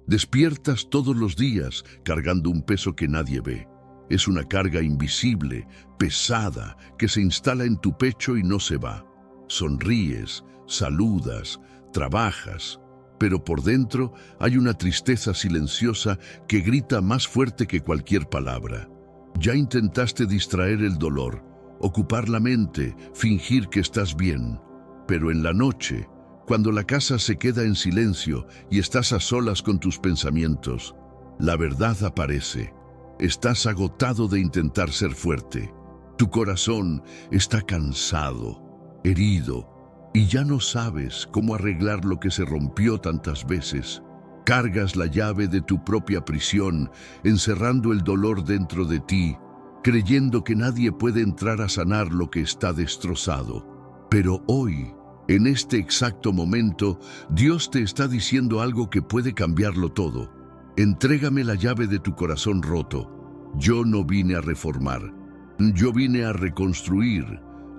Despiertas todos los días cargando un peso que nadie ve. Es una carga invisible, pesada, que se instala en tu pecho y no se va. Sonríes, saludas, trabajas, pero por dentro hay una tristeza silenciosa que grita más fuerte que cualquier palabra. Ya intentaste distraer el dolor, ocupar la mente, fingir que estás bien, pero en la noche, cuando la casa se queda en silencio y estás a solas con tus pensamientos, la verdad aparece. Estás agotado de intentar ser fuerte. Tu corazón está cansado, herido, y ya no sabes cómo arreglar lo que se rompió tantas veces. Cargas la llave de tu propia prisión, encerrando el dolor dentro de ti, creyendo que nadie puede entrar a sanar lo que está destrozado. Pero hoy, en este exacto momento, Dios te está diciendo algo que puede cambiarlo todo. Entrégame la llave de tu corazón roto. Yo no vine a reformar, yo vine a reconstruir.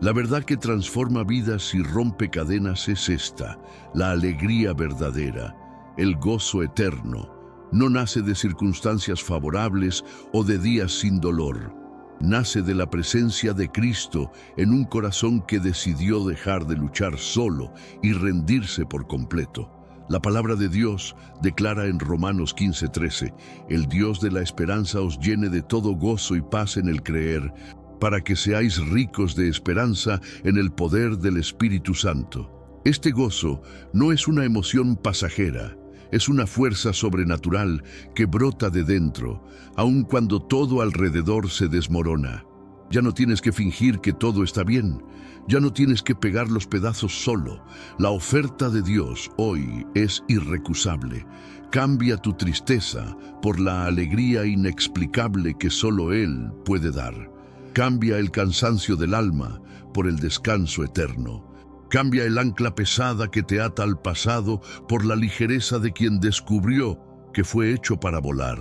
La verdad que transforma vidas y rompe cadenas es esta, la alegría verdadera, el gozo eterno. No nace de circunstancias favorables o de días sin dolor. Nace de la presencia de Cristo en un corazón que decidió dejar de luchar solo y rendirse por completo. La palabra de Dios declara en Romanos 15:13, el Dios de la esperanza os llene de todo gozo y paz en el creer, para que seáis ricos de esperanza en el poder del Espíritu Santo. Este gozo no es una emoción pasajera, es una fuerza sobrenatural que brota de dentro, aun cuando todo alrededor se desmorona. Ya no tienes que fingir que todo está bien, ya no tienes que pegar los pedazos solo. La oferta de Dios hoy es irrecusable. Cambia tu tristeza por la alegría inexplicable que solo Él puede dar. Cambia el cansancio del alma por el descanso eterno. Cambia el ancla pesada que te ata al pasado por la ligereza de quien descubrió que fue hecho para volar.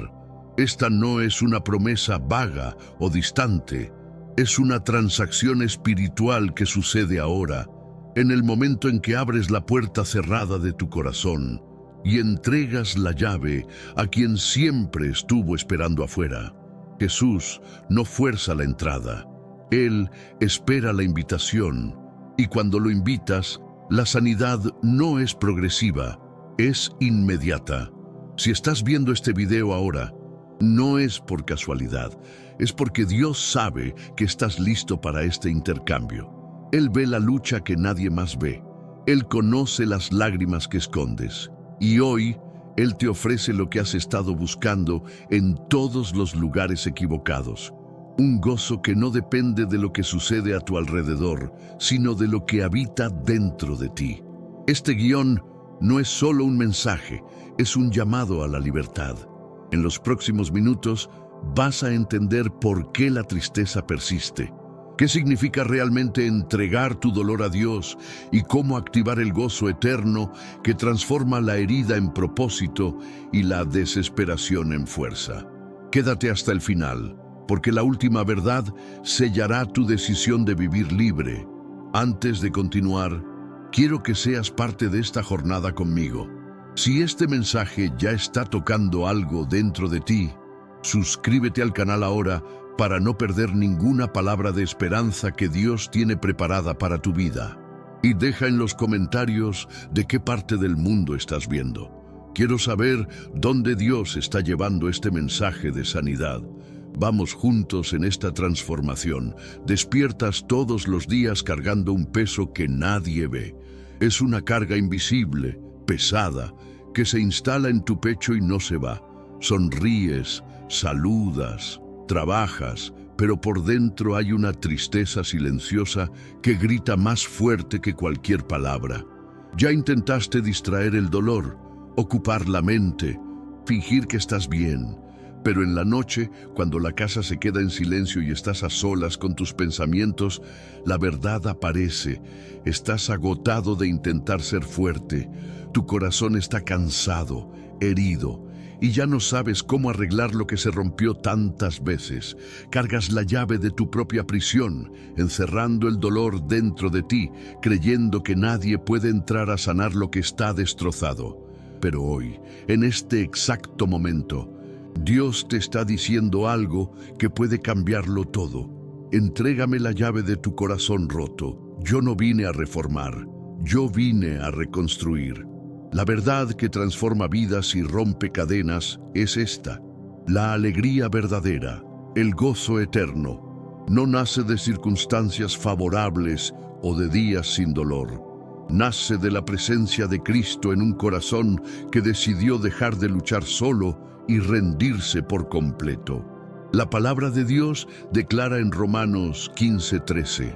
Esta no es una promesa vaga o distante, es una transacción espiritual que sucede ahora, en el momento en que abres la puerta cerrada de tu corazón y entregas la llave a quien siempre estuvo esperando afuera. Jesús no fuerza la entrada, Él espera la invitación. Y cuando lo invitas, la sanidad no es progresiva, es inmediata. Si estás viendo este video ahora, no es por casualidad, es porque Dios sabe que estás listo para este intercambio. Él ve la lucha que nadie más ve. Él conoce las lágrimas que escondes. Y hoy, Él te ofrece lo que has estado buscando en todos los lugares equivocados. Un gozo que no depende de lo que sucede a tu alrededor, sino de lo que habita dentro de ti. Este guión no es solo un mensaje, es un llamado a la libertad. En los próximos minutos vas a entender por qué la tristeza persiste, qué significa realmente entregar tu dolor a Dios y cómo activar el gozo eterno que transforma la herida en propósito y la desesperación en fuerza. Quédate hasta el final, porque la última verdad sellará tu decisión de vivir libre. Antes de continuar, quiero que seas parte de esta jornada conmigo. Si este mensaje ya está tocando algo dentro de ti, suscríbete al canal ahora para no perder ninguna palabra de esperanza que Dios tiene preparada para tu vida. Y deja en los comentarios de qué parte del mundo estás viendo. Quiero saber dónde Dios está llevando este mensaje de sanidad. Vamos juntos en esta transformación. Despiertas todos los días cargando un peso que nadie ve. Es una carga invisible, pesada, que se instala en tu pecho y no se va. Sonríes, saludas, trabajas, pero por dentro hay una tristeza silenciosa que grita más fuerte que cualquier palabra. Ya intentaste distraer el dolor, ocupar la mente, fingir que estás bien. Pero en la noche, cuando la casa se queda en silencio y estás a solas con tus pensamientos, la verdad aparece. Estás agotado de intentar ser fuerte. Tu corazón está cansado, herido, y ya no sabes cómo arreglar lo que se rompió tantas veces. Cargas la llave de tu propia prisión, encerrando el dolor dentro de ti, creyendo que nadie puede entrar a sanar lo que está destrozado. Pero hoy, en este exacto momento, Dios te está diciendo algo que puede cambiarlo todo. Entrégame la llave de tu corazón roto. Yo no vine a reformar, yo vine a reconstruir. La verdad que transforma vidas y rompe cadenas es esta. La alegría verdadera, el gozo eterno, no nace de circunstancias favorables o de días sin dolor. Nace de la presencia de Cristo en un corazón que decidió dejar de luchar solo y rendirse por completo. La palabra de Dios declara en Romanos 15:13,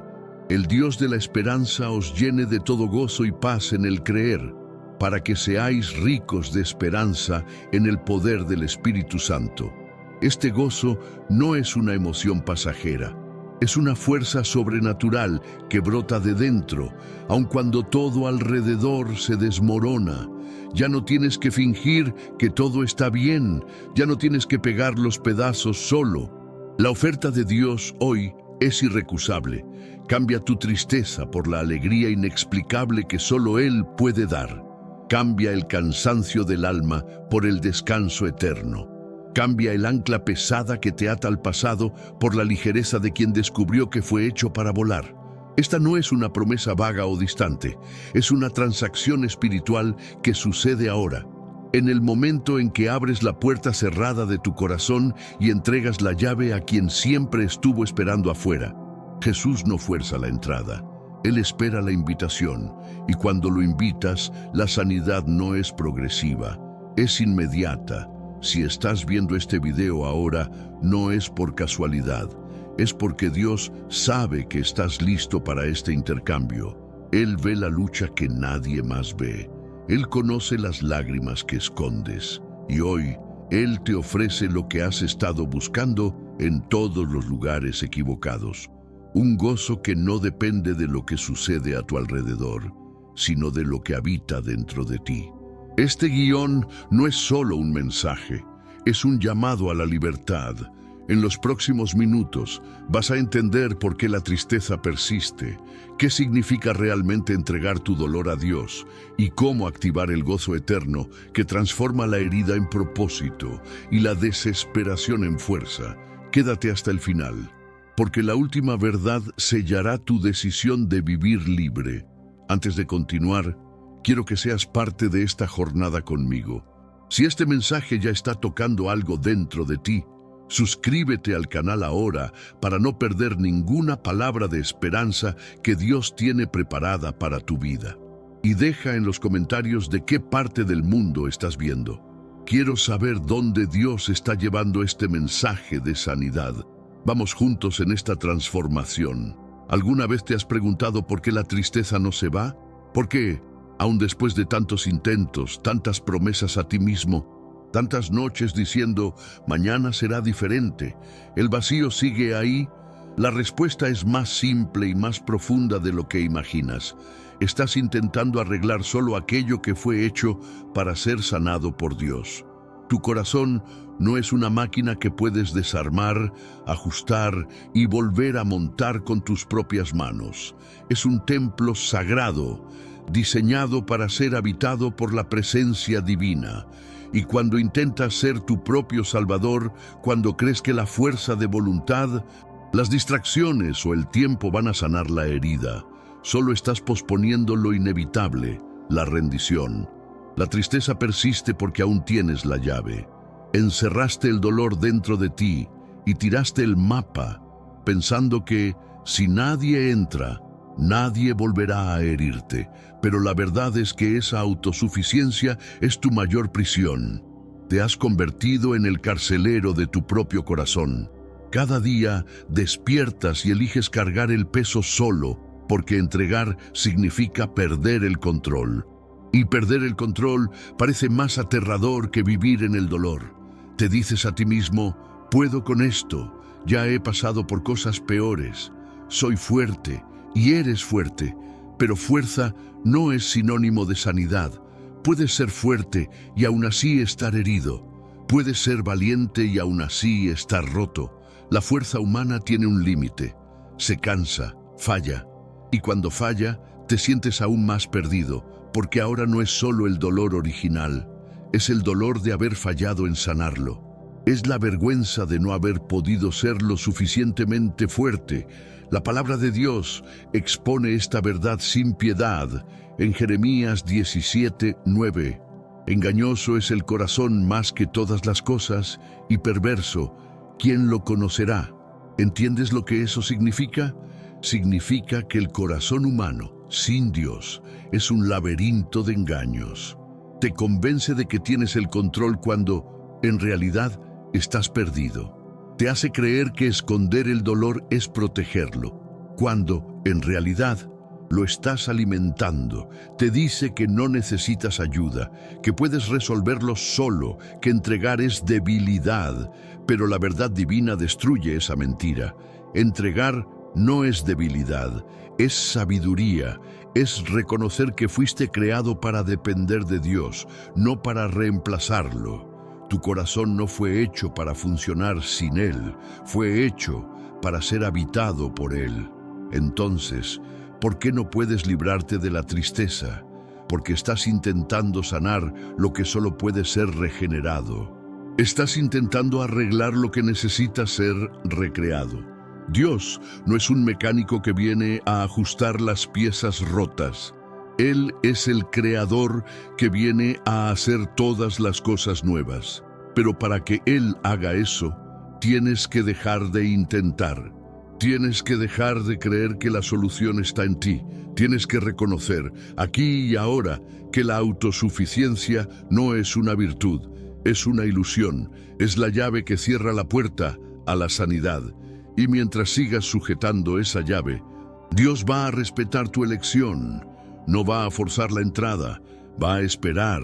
el Dios de la esperanza os llene de todo gozo y paz en el creer, para que seáis ricos de esperanza en el poder del Espíritu Santo. Este gozo no es una emoción pasajera, es una fuerza sobrenatural que brota de dentro, aun cuando todo alrededor se desmorona. Ya no tienes que fingir que todo está bien, ya no tienes que pegar los pedazos solo. La oferta de Dios hoy es irrecusable. Cambia tu tristeza por la alegría inexplicable que solo Él puede dar. Cambia el cansancio del alma por el descanso eterno. Cambia el ancla pesada que te ata al pasado por la ligereza de quien descubrió que fue hecho para volar. Esta no es una promesa vaga o distante, es una transacción espiritual que sucede ahora, en el momento en que abres la puerta cerrada de tu corazón y entregas la llave a quien siempre estuvo esperando afuera. Jesús no fuerza la entrada, Él espera la invitación, y cuando lo invitas, la sanidad no es progresiva, es inmediata. Si estás viendo este video ahora, no es por casualidad, es porque Dios sabe que estás listo para este intercambio. Él ve la lucha que nadie más ve. Él conoce las lágrimas que escondes. Y hoy, Él te ofrece lo que has estado buscando en todos los lugares equivocados. Un gozo que no depende de lo que sucede a tu alrededor, sino de lo que habita dentro de ti. Este guión no es solo un mensaje, es un llamado a la libertad. En los próximos minutos vas a entender por qué la tristeza persiste, qué significa realmente entregar tu dolor a Dios y cómo activar el gozo eterno que transforma la herida en propósito y la desesperación en fuerza. Quédate hasta el final, porque la última verdad sellará tu decisión de vivir libre. Antes de continuar, quiero que seas parte de esta jornada conmigo. Si este mensaje ya está tocando algo dentro de ti, suscríbete al canal ahora para no perder ninguna palabra de esperanza que Dios tiene preparada para tu vida. Y deja en los comentarios de qué parte del mundo estás viendo. Quiero saber dónde Dios está llevando este mensaje de sanidad. Vamos juntos en esta transformación. ¿Alguna vez te has preguntado por qué la tristeza no se va? ¿Por qué? Aún después de tantos intentos, tantas promesas a ti mismo, tantas noches diciendo, mañana será diferente, ¿el vacío sigue ahí? La respuesta es más simple y más profunda de lo que imaginas. Estás intentando arreglar solo aquello que fue hecho para ser sanado por Dios. Tu corazón no es una máquina que puedes desarmar, ajustar y volver a montar con tus propias manos. Es un templo sagrado, diseñado para ser habitado por la presencia divina. Y cuando intentas ser tu propio salvador, cuando crees que la fuerza de voluntad, las distracciones o el tiempo van a sanar la herida, solo estás posponiendo lo inevitable, la rendición. La tristeza persiste porque aún tienes la llave. Encerraste el dolor dentro de ti y tiraste el mapa, pensando que si nadie entra, nadie volverá a herirte, pero la verdad es que esa autosuficiencia es tu mayor prisión. Te has convertido en el carcelero de tu propio corazón. Cada día despiertas y eliges cargar el peso solo, porque entregar significa perder el control. Y perder el control parece más aterrador que vivir en el dolor. Te dices a ti mismo, puedo con esto, ya he pasado por cosas peores, soy fuerte. Y eres fuerte, pero fuerza no es sinónimo de sanidad. Puedes ser fuerte y aún así estar herido. Puedes ser valiente y aún así estar roto. La fuerza humana tiene un límite. Se cansa, falla. Y cuando falla, te sientes aún más perdido, porque ahora no es solo el dolor original, Es el dolor de haber fallado en sanarlo. Es la vergüenza de no haber podido ser lo suficientemente fuerte. La palabra de Dios expone esta verdad sin piedad en Jeremías 17:9. Engañoso es el corazón más que todas las cosas y perverso. ¿Quién lo conocerá? ¿Entiendes lo que eso significa? Significa que el corazón humano, sin Dios, es un laberinto de engaños. Te convence de que tienes el control cuando, en realidad, estás perdido. Te hace creer que esconder el dolor es protegerlo, cuando, en realidad, lo estás alimentando. Te dice que no necesitas ayuda, que puedes resolverlo solo, que entregar es debilidad, pero la verdad divina destruye esa mentira. Entregar no es debilidad, es sabiduría, es reconocer que fuiste creado para depender de Dios, no para reemplazarlo. Tu corazón no fue hecho para funcionar sin Él, fue hecho para ser habitado por Él. Entonces, ¿por qué no puedes librarte de la tristeza? Porque estás intentando sanar lo que solo puede ser regenerado. Estás intentando arreglar lo que necesita ser recreado. Dios no es un mecánico que viene a ajustar las piezas rotas. Él es el creador que viene a hacer todas las cosas nuevas. Pero para que Él haga eso, tienes que dejar de intentar. Tienes que dejar de creer que la solución está en ti. Tienes que reconocer, aquí y ahora, que la autosuficiencia no es una virtud, es una ilusión, es la llave que cierra la puerta a la sanidad. Y mientras sigas sujetando esa llave, Dios va a respetar tu elección, no va a forzar la entrada, va a esperar,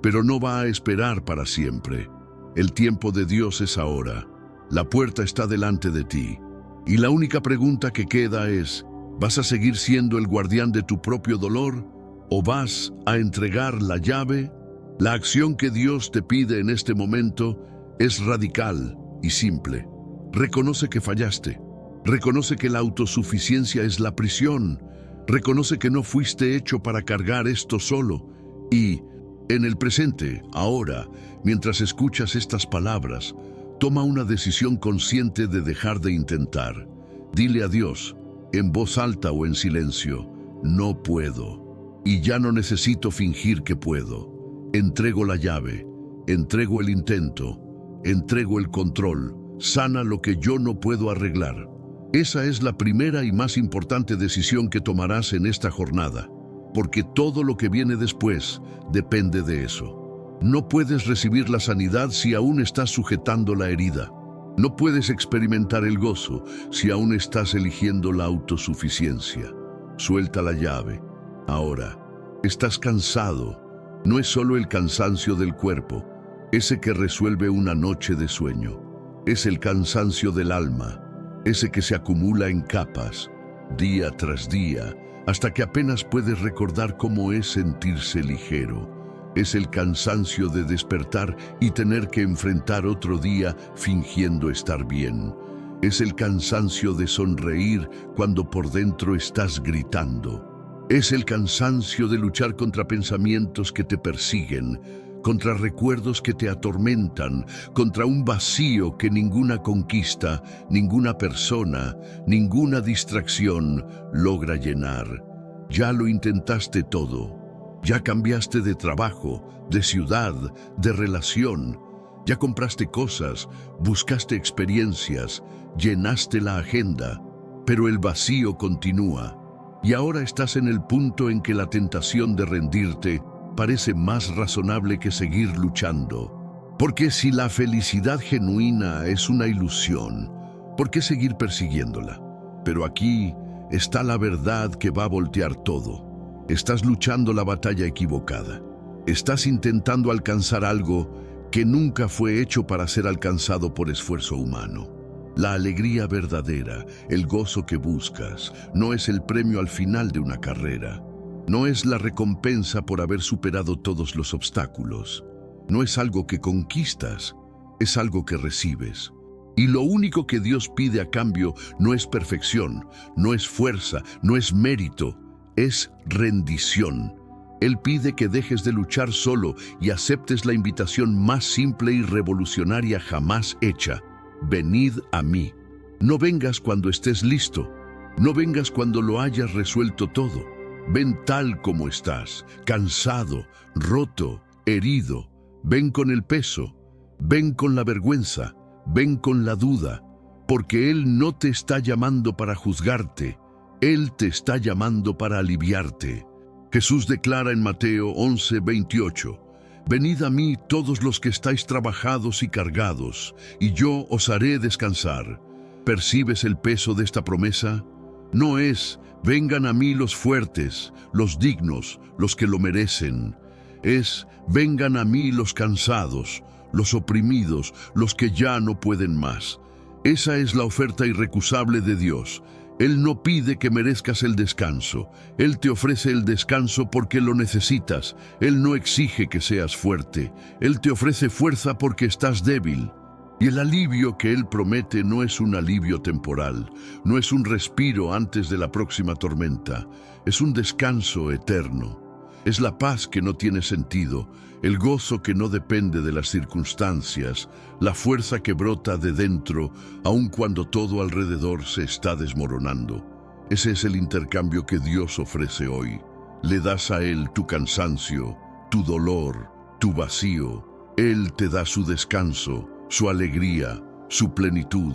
pero no va a esperar para siempre. El tiempo de Dios es ahora, la puerta está delante de ti. Y la única pregunta que queda es, ¿vas a seguir siendo el guardián de tu propio dolor o vas a entregar la llave? La acción que Dios te pide en este momento es radical y simple. Reconoce que fallaste. Reconoce que la autosuficiencia es la prisión. Reconoce que no fuiste hecho para cargar esto solo. Y, en el presente, ahora, mientras escuchas estas palabras, toma una decisión consciente de dejar de intentar. Dile a Dios, en voz alta o en silencio, no puedo. Y ya no necesito fingir que puedo. Entrego la llave, entrego el intento, entrego el control. Sana lo que yo no puedo arreglar. Esa es la primera y más importante decisión que tomarás en esta jornada, porque todo lo que viene después depende de eso. No puedes recibir la sanidad si aún estás sujetando la herida. No puedes experimentar el gozo si aún estás eligiendo la autosuficiencia. Suelta la llave. Ahora, estás cansado. No es solo el cansancio del cuerpo, ese que resuelve una noche de sueño. Es el cansancio del alma, ese que se acumula en capas, día tras día, hasta que apenas puedes recordar cómo es sentirse ligero. Es el cansancio de despertar y tener que enfrentar otro día fingiendo estar bien. Es el cansancio de sonreír cuando por dentro estás gritando. Es el cansancio de luchar contra pensamientos que te persiguen, contra recuerdos que te atormentan, contra un vacío que ninguna conquista, ninguna persona, ninguna distracción logra llenar. Ya lo intentaste todo. Ya cambiaste de trabajo, de ciudad, de relación. Ya compraste cosas, buscaste experiencias, llenaste la agenda, pero el vacío continúa. Y ahora estás en el punto en que la tentación de rendirte parece más razonable que seguir luchando. Porque si la felicidad genuina es una ilusión, ¿por qué seguir persiguiéndola? Pero aquí está la verdad que va a voltear todo. Estás luchando la batalla equivocada. Estás intentando alcanzar algo que nunca fue hecho para ser alcanzado por esfuerzo humano. La alegría verdadera, el gozo que buscas, no es el premio al final de una carrera. No es la recompensa por haber superado todos los obstáculos. No es algo que conquistas, es algo que recibes. Y lo único que Dios pide a cambio no es perfección, no es fuerza, no es mérito, es rendición. Él pide que dejes de luchar solo y aceptes la invitación más simple y revolucionaria jamás hecha. Venid a mí. No vengas cuando estés listo. No vengas cuando lo hayas resuelto todo. Ven tal como estás, cansado, roto, herido. Ven con el peso. Ven con la vergüenza. Ven con la duda. Porque Él no te está llamando para juzgarte. Él te está llamando para aliviarte. Jesús declara en Mateo 11:28, venid a mí todos los que estáis trabajados y cargados, y yo os haré descansar. ¿Percibes el peso de esta promesa? No es, vengan a mí los fuertes, los dignos, los que lo merecen. Es, vengan a mí los cansados, los oprimidos, los que ya no pueden más. Esa es la oferta irrecusable de Dios. Él no pide que merezcas el descanso. Él te ofrece el descanso porque lo necesitas. Él no exige que seas fuerte. Él te ofrece fuerza porque estás débil. Y el alivio que Él promete no es un alivio temporal, no es un respiro antes de la próxima tormenta. Es un descanso eterno. Es la paz que no tiene sentido, el gozo que no depende de las circunstancias, la fuerza que brota de dentro, aun cuando todo alrededor se está desmoronando. Ese es el intercambio que Dios ofrece hoy. Le das a Él tu cansancio, tu dolor, tu vacío. Él te da su descanso, su alegría, su plenitud.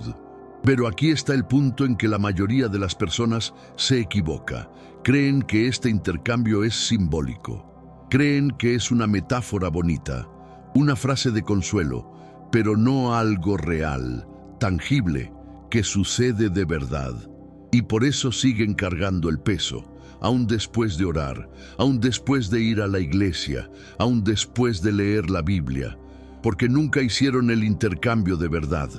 Pero aquí está el punto en que la mayoría de las personas se equivoca. Creen que este intercambio es simbólico. Creen que es una metáfora bonita, una frase de consuelo, pero no algo real, tangible, que sucede de verdad. Y por eso siguen cargando el peso, aún después de orar, aún después de ir a la iglesia, aún después de leer la Biblia, porque nunca hicieron el intercambio de verdad,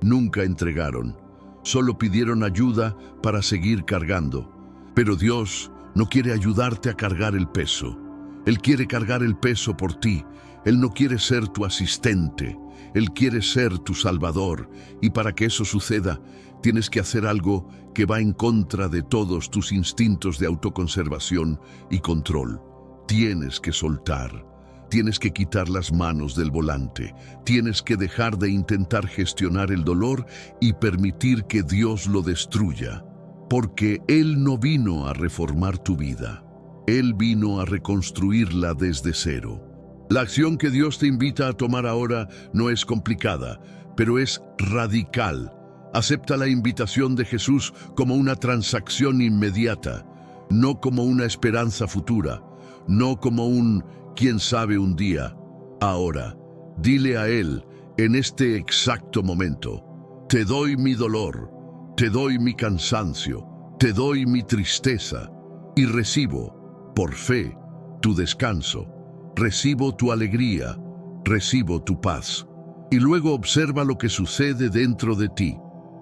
nunca entregaron, solo pidieron ayuda para seguir cargando. Pero Dios no quiere ayudarte a cargar el peso. Él quiere cargar el peso por ti. Él no quiere ser tu asistente. Él quiere ser tu salvador. Y para que eso suceda, tienes que hacer algo que va en contra de todos tus instintos de autoconservación y control. Tienes que soltar. Tienes que quitar las manos del volante. Tienes que dejar de intentar gestionar el dolor y permitir que Dios lo destruya. Porque Él no vino a reformar tu vida. Él vino a reconstruirla desde cero. La acción que Dios te invita a tomar ahora no es complicada, pero es radical. Acepta la invitación de Jesús como una transacción inmediata, no como una esperanza futura, no como un quién sabe un día. Ahora, dile a Él en este exacto momento: te doy mi dolor, te doy mi cansancio, te doy mi tristeza y recibo, por fe, tu descanso, recibo tu alegría, recibo tu paz. Y luego observa lo que sucede dentro de ti.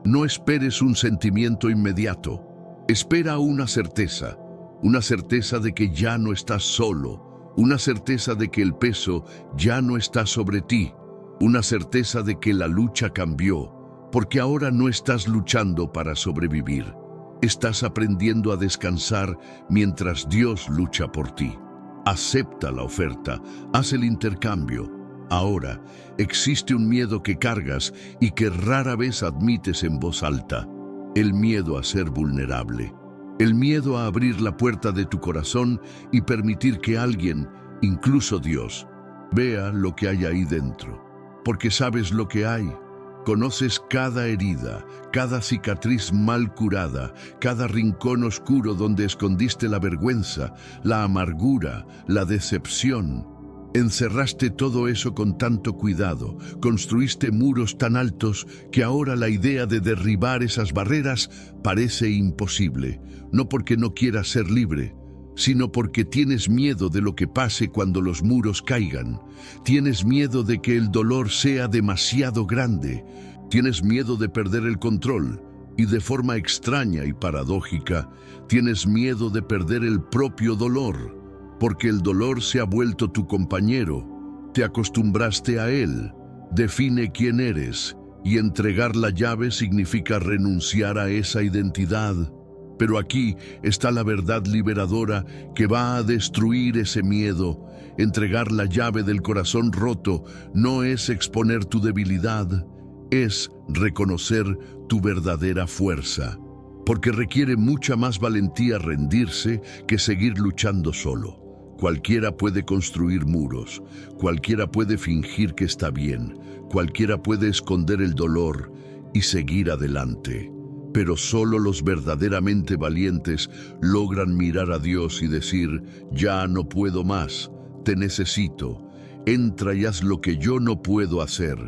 No esperes un sentimiento inmediato. Espera una certeza de que ya no estás solo, una certeza de que el peso ya no está sobre ti, una certeza de que la lucha cambió, porque ahora no estás luchando para sobrevivir. Estás aprendiendo a descansar mientras Dios lucha por ti. Acepta la oferta, haz el intercambio. Ahora, existe un miedo que cargas y que rara vez admites en voz alta. El miedo a ser vulnerable. El miedo a abrir la puerta de tu corazón y permitir que alguien, incluso Dios, vea lo que hay ahí dentro. Porque sabes lo que hay. Conoces cada herida, cada cicatriz mal curada, cada rincón oscuro donde escondiste la vergüenza, la amargura, la decepción. Encerraste todo eso con tanto cuidado, construiste muros tan altos que ahora la idea de derribar esas barreras parece imposible, no porque no quieras ser libre, sino porque tienes miedo de lo que pase cuando los muros caigan. Tienes miedo de que el dolor sea demasiado grande. Tienes miedo de perder el control. Y de forma extraña y paradójica, tienes miedo de perder el propio dolor, porque el dolor se ha vuelto tu compañero. Te acostumbraste a él. Define quién eres, y entregar la llave significa renunciar a esa identidad. Pero aquí está la verdad liberadora que va a destruir ese miedo. Entregar la llave del corazón roto no es exponer tu debilidad, es reconocer tu verdadera fuerza. Porque requiere mucha más valentía rendirse que seguir luchando solo. Cualquiera puede construir muros, cualquiera puede fingir que está bien, cualquiera puede esconder el dolor y seguir adelante. Pero solo los verdaderamente valientes logran mirar a Dios y decir: ya no puedo más, te necesito, entra y haz lo que yo no puedo hacer.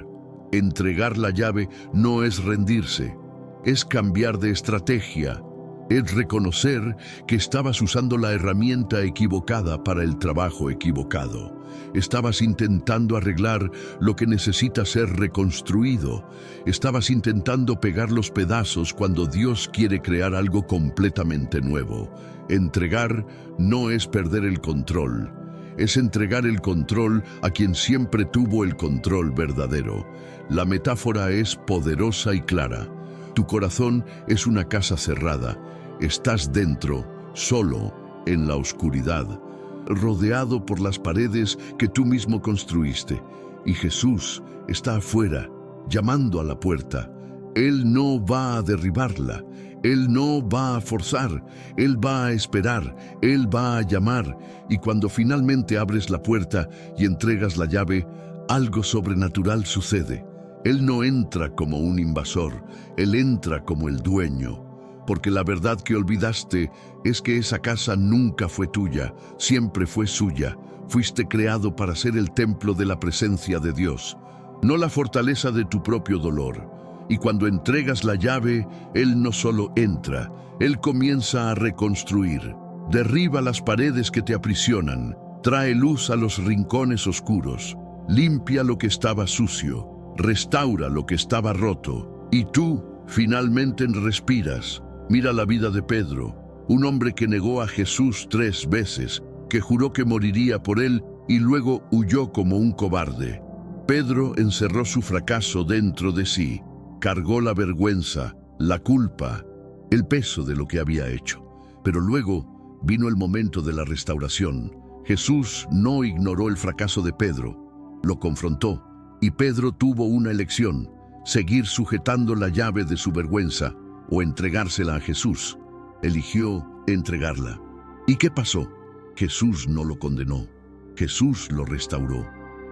Entregar la llave no es rendirse, es cambiar de estrategia, es reconocer que estabas usando la herramienta equivocada para el trabajo equivocado. Estabas intentando arreglar lo que necesita ser reconstruido. Estabas intentando pegar los pedazos cuando Dios quiere crear algo completamente nuevo. Entregar no es perder el control, es entregar el control a quien siempre tuvo el control verdadero. La metáfora es poderosa y clara. Tu corazón es una casa cerrada. Estás dentro, solo, en la oscuridad, rodeado por las paredes que tú mismo construiste. Y Jesús está afuera, llamando a la puerta. Él no va a derribarla, Él no va a forzar, Él va a esperar, Él va a llamar. Y cuando finalmente abres la puerta y entregas la llave, algo sobrenatural sucede. Él no entra como un invasor, Él entra como el dueño. Porque la verdad que olvidaste es que esa casa nunca fue tuya, siempre fue suya. Fuiste creado para ser el templo de la presencia de Dios, no la fortaleza de tu propio dolor. Y cuando entregas la llave, Él no solo entra, Él comienza a reconstruir. Derriba las paredes que te aprisionan, trae luz a los rincones oscuros, limpia lo que estaba sucio, restaura lo que estaba roto. Y tú finalmente respiras. Mira la vida de Pedro, un hombre que negó a Jesús 3 veces, que juró que moriría por él y luego huyó como un cobarde. Pedro encerró su fracaso dentro de sí, cargó la vergüenza, la culpa, el peso de lo que había hecho. Pero luego vino el momento de la restauración. Jesús no ignoró el fracaso de Pedro, lo confrontó, y Pedro tuvo una elección: seguir sujetando la llave de su vergüenza o entregársela a Jesús. Eligió entregarla. ¿Y qué pasó? Jesús no lo condenó. Jesús lo restauró.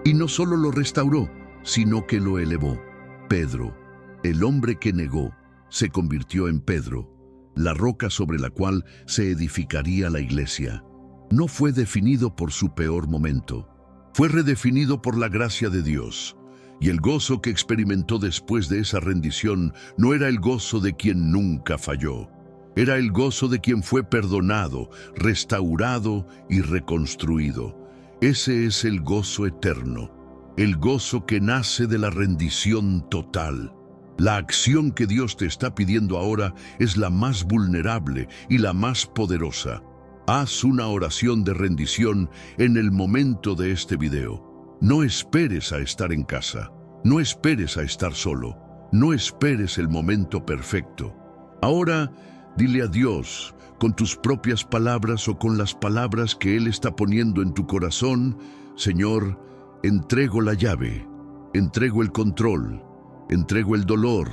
Y no solo lo restauró, sino que lo elevó. Pedro, el hombre que negó, se convirtió en Pedro, la roca sobre la cual se edificaría la iglesia. No fue definido por su peor momento. Fue redefinido por la gracia de Dios. Y el gozo que experimentó después de esa rendición no era el gozo de quien nunca falló. Era el gozo de quien fue perdonado, restaurado y reconstruido. Ese es el gozo eterno, el gozo que nace de la rendición total. La acción que Dios te está pidiendo ahora es la más vulnerable y la más poderosa. Haz una oración de rendición en el momento de este video. No esperes a estar en casa, no esperes a estar solo, no esperes el momento perfecto. Ahora, dile a Dios, con tus propias palabras o con las palabras que Él está poniendo en tu corazón: Señor, entrego la llave, entrego el control, entrego el dolor,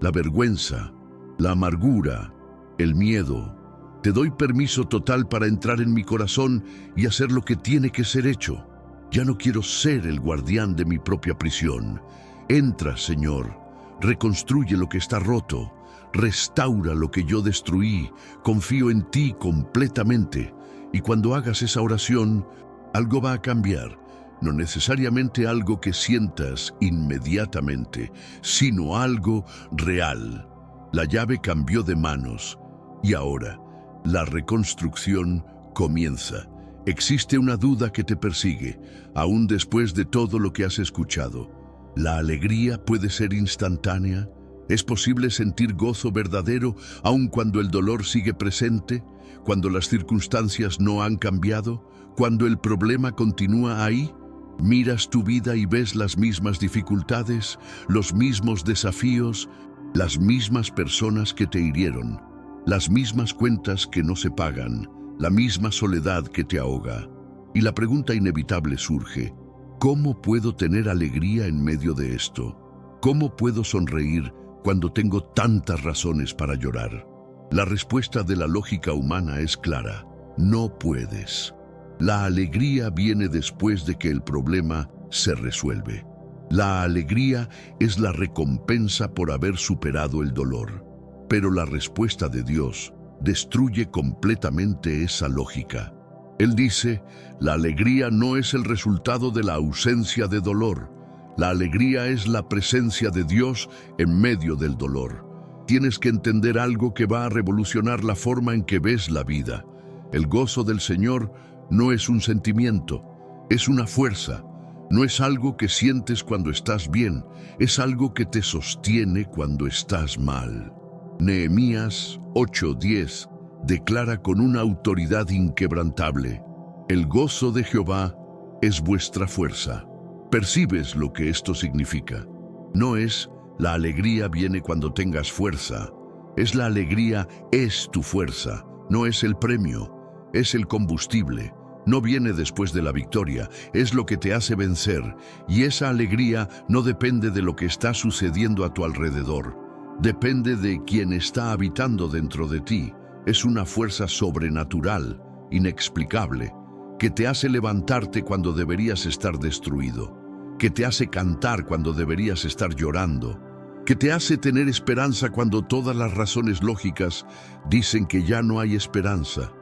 la vergüenza, la amargura, el miedo. Te doy permiso total para entrar en mi corazón y hacer lo que tiene que ser hecho. Ya no quiero ser el guardián de mi propia prisión. Entra, Señor, reconstruye lo que está roto, restaura lo que yo destruí, confío en ti completamente. Y cuando hagas esa oración, algo va a cambiar. No necesariamente algo que sientas inmediatamente, sino algo real. La llave cambió de manos y ahora la reconstrucción comienza. Existe una duda que te persigue, aún después de todo lo que has escuchado. ¿La alegría puede ser instantánea? ¿Es posible sentir gozo verdadero aun cuando el dolor sigue presente? ¿Cuando las circunstancias no han cambiado? ¿Cuando el problema continúa ahí? ¿Miras tu vida y ves las mismas dificultades, los mismos desafíos, las mismas personas que te hirieron? las mismas cuentas que no se pagan, la misma soledad que te ahoga. Y la pregunta inevitable surge: ¿cómo puedo tener alegría en medio de esto? ¿Cómo puedo sonreír cuando tengo tantas razones para llorar? La respuesta de la lógica humana es clara: no puedes. La alegría viene después de que el problema se resuelve. La alegría es la recompensa por haber superado el dolor. Pero la respuesta de Dios destruye completamente esa lógica. Él dice: la alegría no es el resultado de la ausencia de dolor. La alegría es la presencia de Dios en medio del dolor. Tienes que entender algo que va a revolucionar la forma en que ves la vida. El gozo del Señor no es un sentimiento, es una fuerza. No es algo que sientes cuando estás bien, es algo que te sostiene cuando estás mal. Nehemías 8:10 declara con una autoridad inquebrantable: el gozo de Jehová es vuestra fuerza. ¿Percibes lo que esto significa? No es la alegría viene cuando tengas fuerza, es la alegría es tu fuerza, no es el premio, es el combustible. No viene después de la victoria, es lo que te hace vencer, y esa alegría no depende de lo que está sucediendo a tu alrededor. Depende de quien está habitando dentro de ti. Es una fuerza sobrenatural, inexplicable, que te hace levantarte cuando deberías estar destruido, que te hace cantar cuando deberías estar llorando, que te hace tener esperanza cuando todas las razones lógicas dicen que ya no hay esperanza.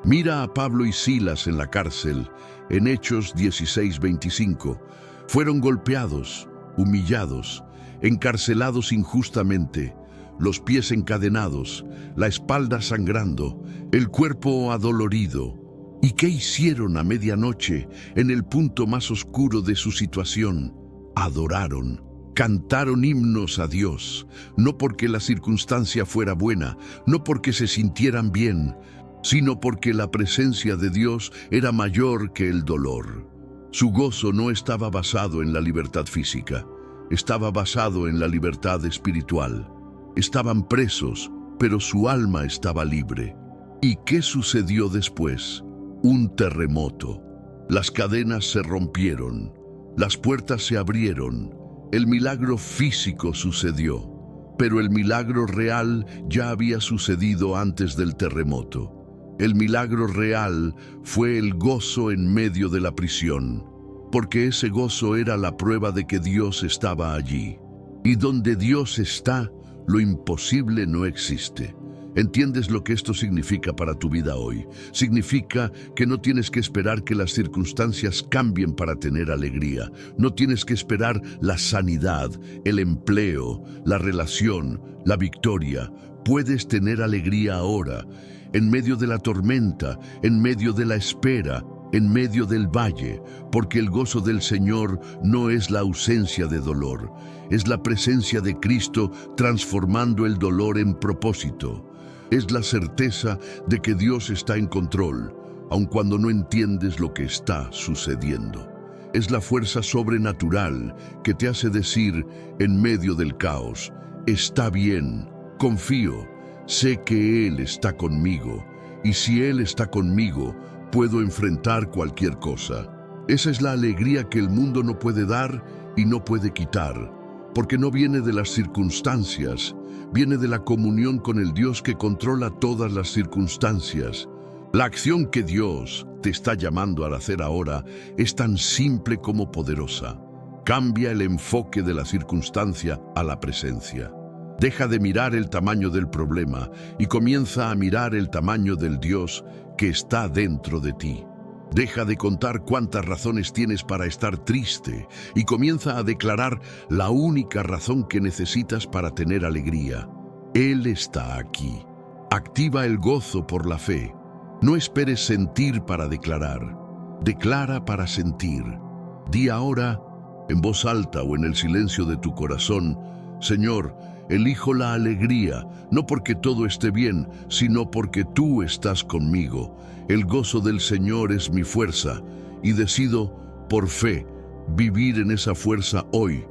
Mira a Pablo y Silas en la cárcel, en Hechos 16:25. Fueron golpeados, humillados, encarcelados injustamente, los pies encadenados, la espalda sangrando, el cuerpo adolorido. ¿Y qué hicieron a medianoche, en el punto más oscuro de su situación? Adoraron, cantaron himnos a Dios, no porque la circunstancia fuera buena, no porque se sintieran bien, sino porque la presencia de Dios era mayor que el dolor. Su gozo no estaba basado en la libertad física, estaba basado en la libertad espiritual. Estaban presos, pero su alma estaba libre. ¿Y qué sucedió después? Un terremoto. Las cadenas se rompieron, las puertas se abrieron, el milagro físico sucedió, pero el milagro real ya había sucedido antes del terremoto. El milagro real fue el gozo en medio de la prisión, porque ese gozo era la prueba de que Dios estaba allí. Y donde Dios está, lo imposible no existe. ¿Entiendes lo que esto significa para tu vida hoy? Significa que no tienes que esperar que las circunstancias cambien para tener alegría. No tienes que esperar la sanidad, el empleo, la relación, la victoria. Puedes tener alegría ahora, en medio de la tormenta, en medio de la espera, en medio del valle, porque el gozo del Señor no es la ausencia de dolor, es la presencia de Cristo transformando el dolor en propósito. Es la certeza de que Dios está en control, aun cuando no entiendes lo que está sucediendo. Es la fuerza sobrenatural que te hace decir en medio del caos: está bien, confío, sé que Él está conmigo, y si Él está conmigo, puedo enfrentar cualquier cosa. Esa es la alegría que el mundo no puede dar y no puede quitar, porque no viene de las circunstancias, viene de la comunión con el Dios que controla todas las circunstancias. La acción que Dios te está llamando a hacer ahora es tan simple como poderosa. Cambia el enfoque de la circunstancia a la presencia. Deja de mirar el tamaño del problema y comienza a mirar el tamaño del Dios que está dentro de ti. Deja de contar cuántas razones tienes para estar triste y comienza a declarar la única razón que necesitas para tener alegría. Él está aquí. Activa el gozo por la fe. No esperes sentir para declarar. Declara para sentir. Di ahora, en voz alta o en el silencio de tu corazón: Señor, elijo la alegría, no porque todo esté bien, sino porque tú estás conmigo. El gozo del Señor es mi fuerza, y decido, por fe, vivir en esa fuerza hoy.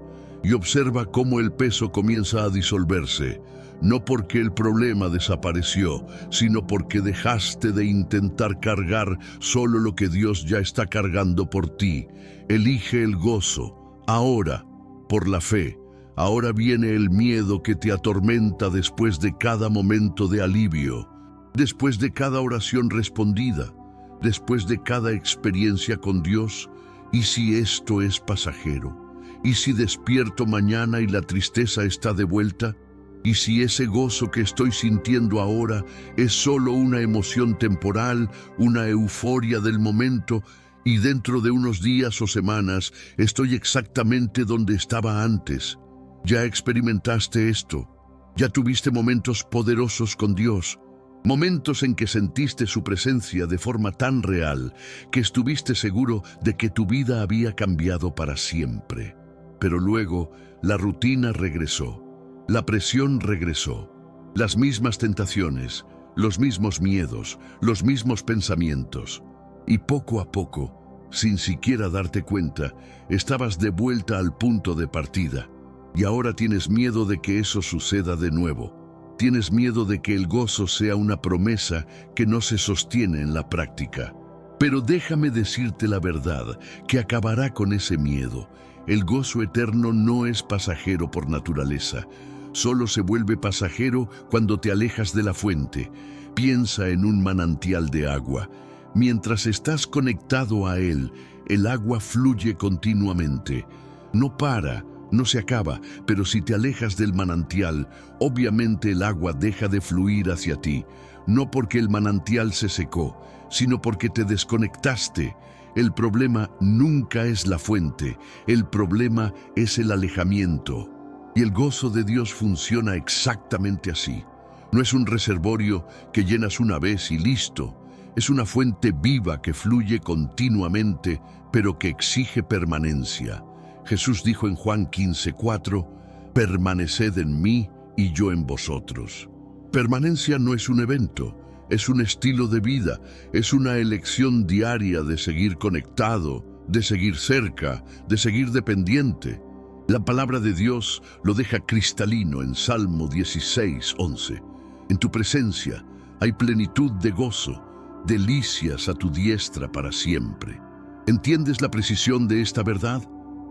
y observa cómo el peso comienza a disolverse, no porque el problema desapareció, sino porque dejaste de intentar cargar solo lo que Dios ya está cargando por ti. Elige el gozo, ahora, por la fe. Ahora viene el miedo que te atormenta después de cada momento de alivio, después de cada oración respondida, después de cada experiencia con Dios. ¿Y si esto es pasajero? ¿Y si despierto mañana y la tristeza está de vuelta? ¿Y si ese gozo que estoy sintiendo ahora es solo una emoción temporal, una euforia del momento, y dentro de unos días o semanas estoy exactamente donde estaba antes? Ya experimentaste esto, ya tuviste momentos poderosos con Dios, momentos en que sentiste su presencia de forma tan real que estuviste seguro de que tu vida había cambiado para siempre. Pero luego la rutina regresó, la presión regresó, las mismas tentaciones, los mismos miedos, los mismos pensamientos. Y poco a poco, sin siquiera darte cuenta, estabas de vuelta al punto de partida. Y ahora tienes miedo de que eso suceda de nuevo. Tienes miedo de que el gozo sea una promesa que no se sostiene en la práctica. Pero déjame decirte la verdad, que acabará con ese miedo. El gozo eterno no es pasajero por naturaleza. Solo se vuelve pasajero cuando te alejas de la fuente. Piensa en un manantial de agua. Mientras estás conectado a él, el agua fluye continuamente. No para, no se acaba, pero si te alejas del manantial, obviamente el agua deja de fluir hacia ti. No porque el manantial se secó, sino porque te desconectaste. El problema nunca es la fuente, el problema es el alejamiento. Y el gozo de Dios funciona exactamente así. No es un reservorio que llenas una vez y listo. Es una fuente viva que fluye continuamente, pero que exige permanencia. Jesús dijo en Juan 15:4, «Permaneced en mí y yo en vosotros». Permanencia no es un evento, es un estilo de vida, es una elección diaria de seguir conectado, de seguir cerca, de seguir dependiente. La palabra de Dios lo deja cristalino en Salmo 16:11. En tu presencia hay plenitud de gozo, delicias a tu diestra para siempre. ¿Entiendes la precisión de esta verdad?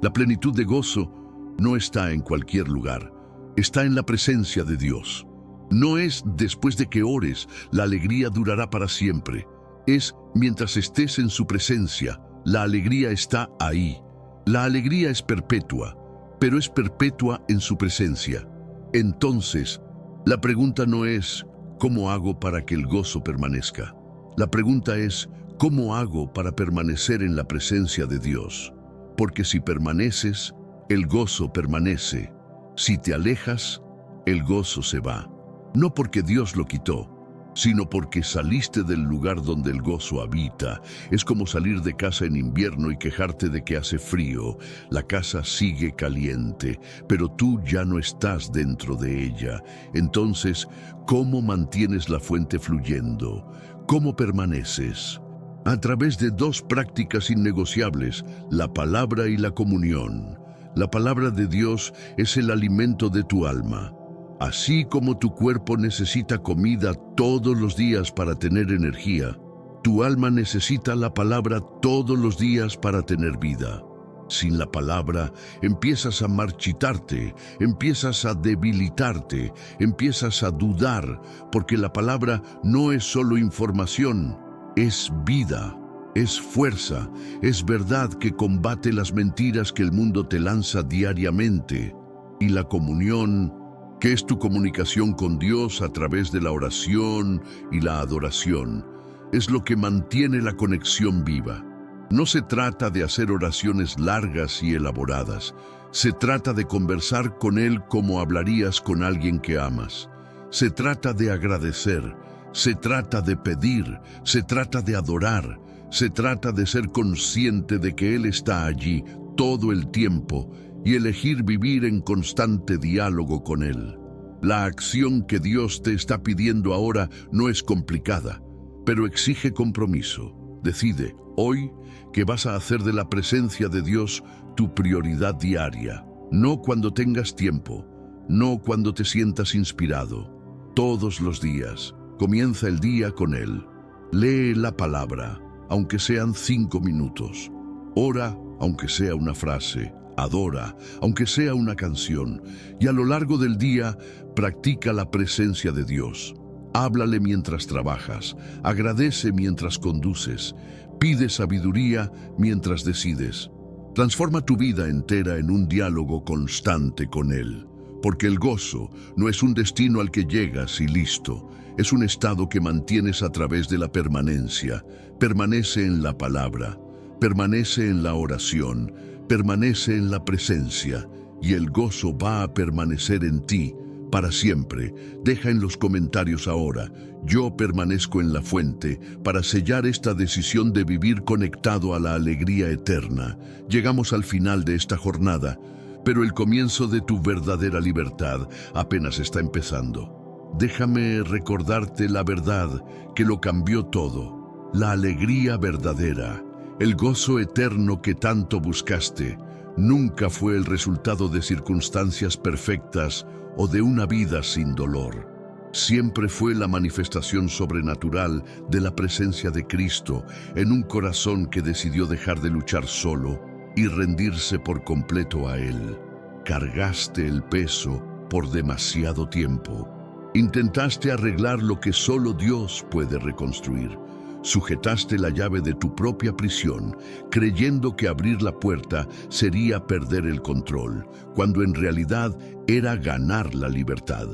La plenitud de gozo no está en cualquier lugar, está en la presencia de Dios. No es después de que ores, la alegría durará para siempre. Es mientras estés en su presencia, la alegría está ahí. La alegría es perpetua, pero es perpetua en su presencia. Entonces, la pregunta no es ¿cómo hago para que el gozo permanezca? La pregunta es ¿cómo hago para permanecer en la presencia de Dios? Porque si permaneces, el gozo permanece. Si te alejas, el gozo se va. No porque Dios lo quitó, sino porque saliste del lugar donde el gozo habita. Es como salir de casa en invierno y quejarte de que hace frío. La casa sigue caliente, pero tú ya no estás dentro de ella. Entonces, ¿cómo mantienes la fuente fluyendo? ¿Cómo permaneces? A través de dos prácticas innegociables, la palabra y la comunión. La palabra de Dios es el alimento de tu alma. Así como tu cuerpo necesita comida todos los días para tener energía, tu alma necesita la palabra todos los días para tener vida. Sin la palabra, empiezas a marchitarte, empiezas a debilitarte, empiezas a dudar, porque la palabra no es solo información, es vida, es fuerza, es verdad que combate las mentiras que el mundo te lanza diariamente. Y la comunión, que es tu comunicación con Dios a través de la oración y la adoración, es lo que mantiene la conexión viva. No se trata de hacer oraciones largas y elaboradas, se trata de conversar con Él como hablarías con alguien que amas. Se trata de agradecer, se trata de pedir, se trata de adorar, se trata de ser consciente de que Él está allí todo el tiempo y elegir vivir en constante diálogo con Él. La acción que Dios te está pidiendo ahora no es complicada, pero exige compromiso. Decide hoy que vas a hacer de la presencia de Dios tu prioridad diaria. No cuando tengas tiempo, no cuando te sientas inspirado. Todos los días, comienza el día con Él. Lee la palabra, aunque sean 5 minutos. Ora, aunque sea una frase. Adora, aunque sea una canción. Y a lo largo del día, practica la presencia de Dios. Háblale mientras trabajas, agradece mientras conduces, pide sabiduría mientras decides. Transforma tu vida entera en un diálogo constante con Él, porque el gozo no es un destino al que llegas y listo, es un estado que mantienes a través de la permanencia. Permanece en la palabra, permanece en la oración, permanece en la presencia, y el gozo va a permanecer en ti para siempre. Deja en los comentarios ahora: yo permanezco en la fuente, para sellar esta decisión de vivir conectado a la alegría eterna. Llegamos al final de esta jornada, pero el comienzo de tu verdadera libertad apenas está empezando. Déjame recordarte la verdad que lo cambió todo, la alegría verdadera, el gozo eterno que tanto buscaste. Nunca fue el resultado de circunstancias perfectas o de una vida sin dolor. Siempre fue la manifestación sobrenatural de la presencia de Cristo en un corazón que decidió dejar de luchar solo y rendirse por completo a Él. Cargaste el peso por demasiado tiempo. Intentaste arreglar lo que solo Dios puede reconstruir. Sujetaste la llave de tu propia prisión, creyendo que abrir la puerta sería perder el control, cuando en realidad era ganar la libertad.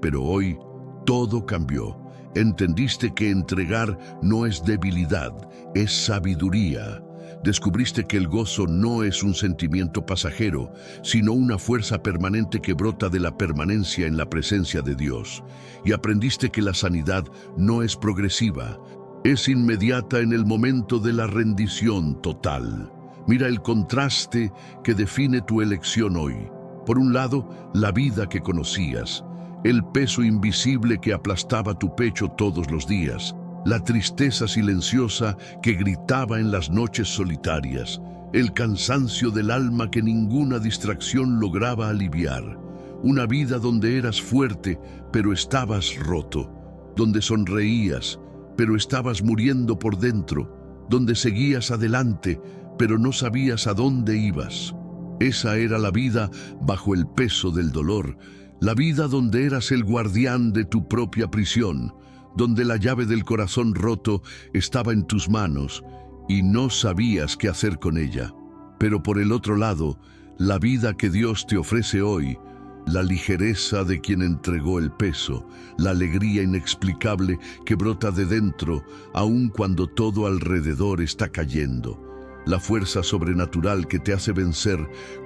Pero hoy todo cambió. Entendiste que entregar no es debilidad, es sabiduría. Descubriste que el gozo no es un sentimiento pasajero, sino una fuerza permanente que brota de la permanencia en la presencia de Dios. Y aprendiste que la sanidad no es progresiva, es inmediata en el momento de la rendición total. Mira el contraste que define tu elección hoy. Por un lado, la vida que conocías, el peso invisible que aplastaba tu pecho todos los días, la tristeza silenciosa que gritaba en las noches solitarias, el cansancio del alma que ninguna distracción lograba aliviar. Una vida donde eras fuerte, pero estabas roto, donde sonreías, pero estabas muriendo por dentro, donde seguías adelante, pero no sabías a dónde ibas. Esa era la vida bajo el peso del dolor, la vida donde eras el guardián de tu propia prisión, donde la llave del corazón roto estaba en tus manos y no sabías qué hacer con ella. Pero por el otro lado, la vida que Dios te ofrece hoy, la ligereza de quien entregó el peso, la alegría inexplicable que brota de dentro, aun cuando todo alrededor está cayendo, la fuerza sobrenatural que te hace vencer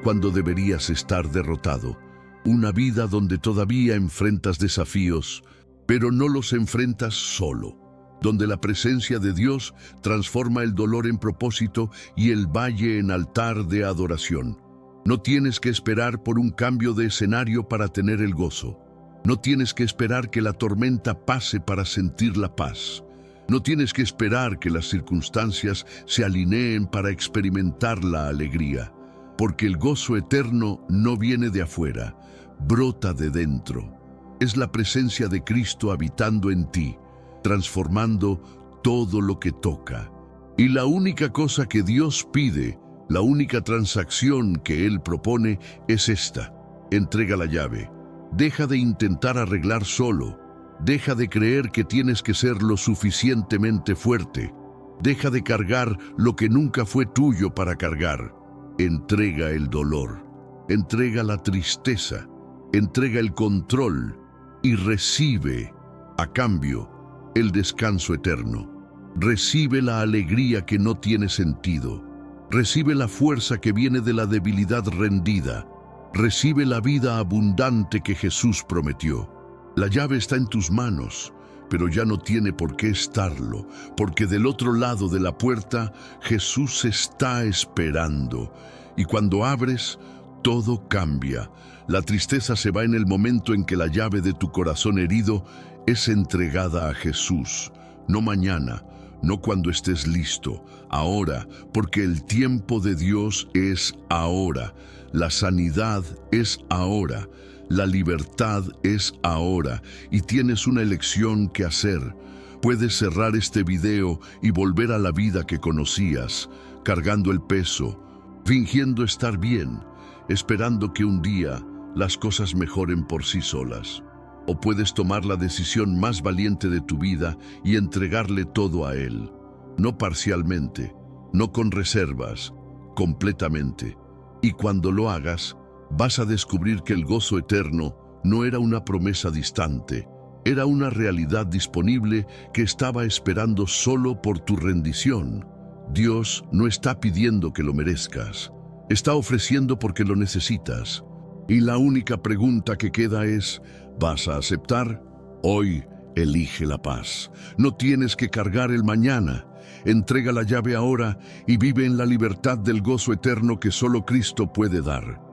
cuando deberías estar derrotado, una vida donde todavía enfrentas desafíos, pero no los enfrentas solo, donde la presencia de Dios transforma el dolor en propósito y el valle en altar de adoración. No tienes que esperar por un cambio de escenario para tener el gozo. No tienes que esperar que la tormenta pase para sentir la paz. No tienes que esperar que las circunstancias se alineen para experimentar la alegría, porque el gozo eterno no viene de afuera, brota de dentro. Es la presencia de Cristo habitando en ti, transformando todo lo que toca. Y la única cosa que Dios pide, la única transacción que Él propone es esta: entrega la llave. Deja de intentar arreglar solo. Deja de creer que tienes que ser lo suficientemente fuerte. Deja de cargar lo que nunca fue tuyo para cargar. Entrega el dolor. Entrega la tristeza. Entrega el control. Y recibe, a cambio, el descanso eterno. Recibe la alegría que no tiene sentido. Recibe la fuerza que viene de la debilidad rendida. Recibe la vida abundante que Jesús prometió. La llave está en tus manos, pero ya no tiene por qué estarlo, porque del otro lado de la puerta Jesús está esperando. Y cuando abres, todo cambia. La tristeza se va en el momento en que la llave de tu corazón herido es entregada a Jesús. No mañana, no cuando estés listo, ahora, porque el tiempo de Dios es ahora, la sanidad es ahora, la libertad es ahora, y tienes una elección que hacer. Puedes cerrar este video y volver a la vida que conocías, cargando el peso, fingiendo estar bien, esperando que un día las cosas mejoren por sí solas. O puedes tomar la decisión más valiente de tu vida y entregarle todo a Él, no parcialmente, no con reservas, completamente. Y cuando lo hagas, vas a descubrir que el gozo eterno no era una promesa distante, era una realidad disponible que estaba esperando solo por tu rendición. Dios no está pidiendo que lo merezcas, está ofreciendo porque lo necesitas. Y la única pregunta que queda es, ¿vas a aceptar? Hoy elige la paz. No tienes que cargar el mañana. Entrega la llave ahora y vive en la libertad del gozo eterno que solo Cristo puede dar.